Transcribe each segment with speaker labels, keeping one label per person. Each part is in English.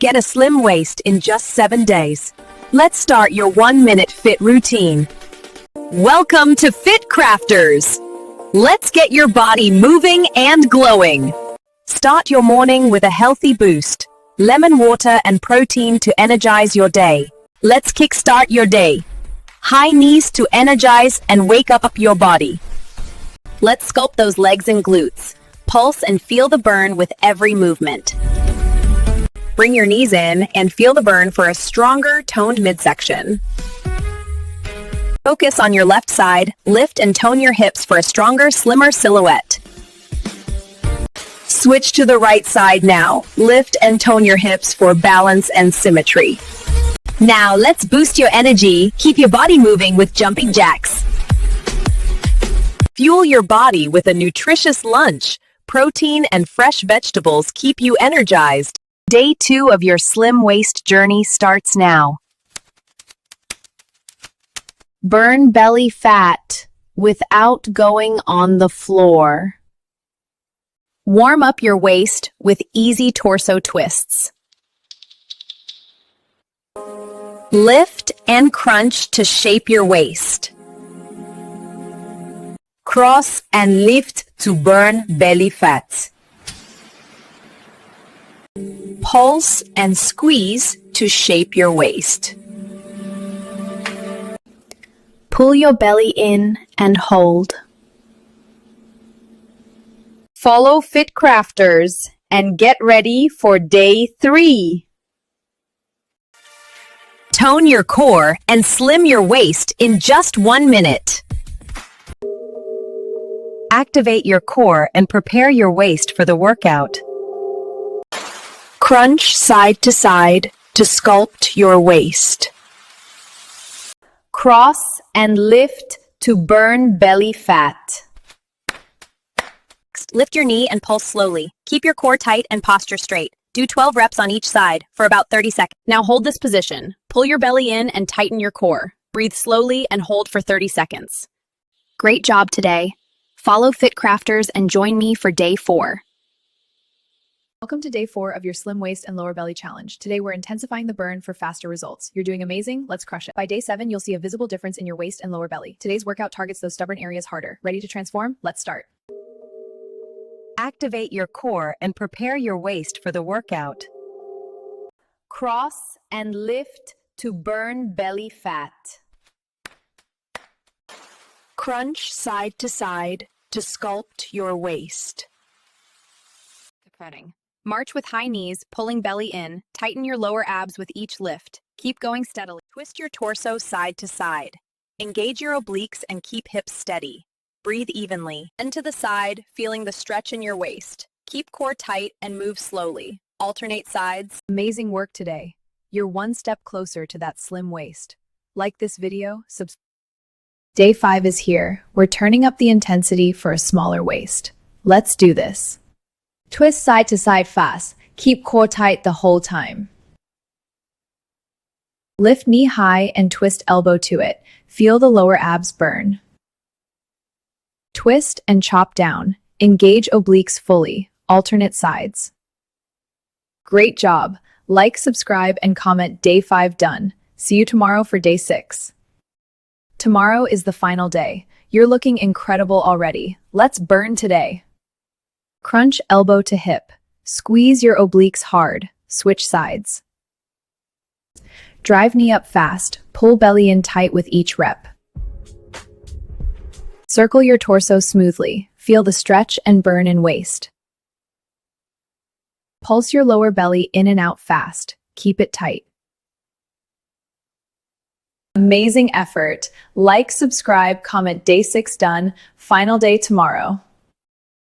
Speaker 1: Get a slim waist in just 7 days. Let's start your 1-minute fit routine. Welcome to Fit Crafters. Let's get your body moving and glowing. Start your morning with a healthy boost. Lemon water and protein to energize your day. Let's kickstart your day. High knees to energize and wake up your body. Let's sculpt those legs and glutes. Pulse and feel the burn with every movement. Bring your knees in and feel the burn for a stronger, toned midsection. Focus on your left side, lift and tone your hips for a stronger, slimmer silhouette. Switch to the right side now. Lift and tone your hips for balance and symmetry. Now let's boost your energy. Keep your body moving with jumping jacks. Fuel your body with a nutritious lunch. Protein and fresh vegetables keep you energized. Day 2 of your slim waist journey starts now.
Speaker 2: Burn belly fat without going on the floor.
Speaker 1: Warm up your waist with easy torso twists. Lift and crunch to shape your waist. Cross and lift to burn belly fat. Pulse and squeeze to shape your waist.
Speaker 2: Pull your belly in and hold.
Speaker 1: Follow Fit Crafters and get ready for day 3. Tone your core and slim your waist in just 1 minute. Activate your core and prepare your waist for the workout. Crunch side to side to sculpt your waist.
Speaker 2: Cross and lift to burn belly fat.
Speaker 1: Lift your knee and pulse slowly. Keep your core tight and posture straight. Do 12 reps on each side for about 30 seconds. Now hold this position. Pull your belly in and tighten your core. Breathe slowly and hold for 30 seconds.
Speaker 2: Great job today. Follow Fit Crafters and join me for day 4.
Speaker 3: Welcome to day 4 of your Slim Waist and Lower Belly Challenge. Today we're intensifying the burn for faster results. You're doing amazing, let's crush it. By day 7, you'll see a visible difference in your waist and lower belly. Today's workout targets those stubborn areas harder. Ready to transform? Let's start.
Speaker 1: Activate your core and prepare your waist for the workout.
Speaker 2: Cross and lift to burn belly fat.
Speaker 1: Crunch side to side to sculpt your waist.
Speaker 2: March with high knees, pulling belly in. Tighten your lower abs with each lift. Keep going steadily.
Speaker 1: Twist your torso side to side. Engage your obliques and keep hips steady. Breathe evenly. And to the side, feeling the stretch in your waist. Keep core tight and move slowly. Alternate sides.
Speaker 3: Amazing work today. You're one step closer to that slim waist. Like this video, subscribe. Day 5 is here. We're turning up the intensity for a smaller waist. Let's do this. Twist side to side fast. Keep core tight the whole time. Lift knee high and twist elbow to it. Feel the lower abs burn. Twist and chop down. Engage obliques fully. Alternate sides. Great job. Like, subscribe, and comment day 5 done. See you tomorrow for day 6. Tomorrow is the final day. You're looking incredible already. Let's burn today. Crunch elbow to hip. Squeeze your obliques hard. Switch sides. Drive knee up fast. Pull belly in tight with each rep. Circle your torso smoothly. Feel the stretch and burn in waist. Pulse your lower belly in and out fast. Keep it tight. Amazing effort. Like, subscribe, comment day 6 done. Final day tomorrow.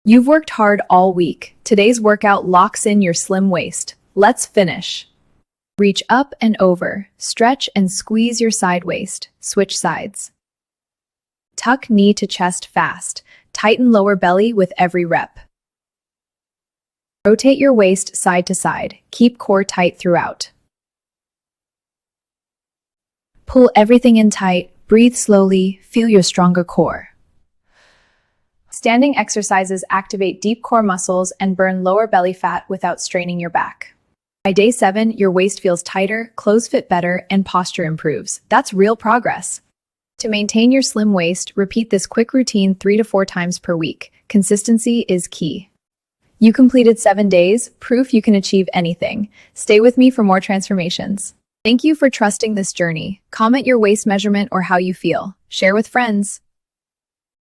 Speaker 3: You've worked hard all week. Today's workout locks in your slim waist. Let's finish. Reach up and over. Stretch and squeeze your side waist. Switch sides. Tuck knee to chest fast. Tighten lower belly with every rep. Rotate your waist side to side. Keep core tight throughout. Pull everything in tight. Breathe slowly. Feel your stronger core. Standing exercises activate deep core muscles and burn lower belly fat without straining your back. By day 7, your waist feels tighter, clothes fit better, and posture improves. That's real progress. To maintain your slim waist, repeat this quick routine 3 to 4 times per week. Consistency is key. You completed 7 days, proof you can achieve anything. Stay with me for more transformations. Thank you for trusting this journey. Comment your waist measurement or how you feel. Share with friends.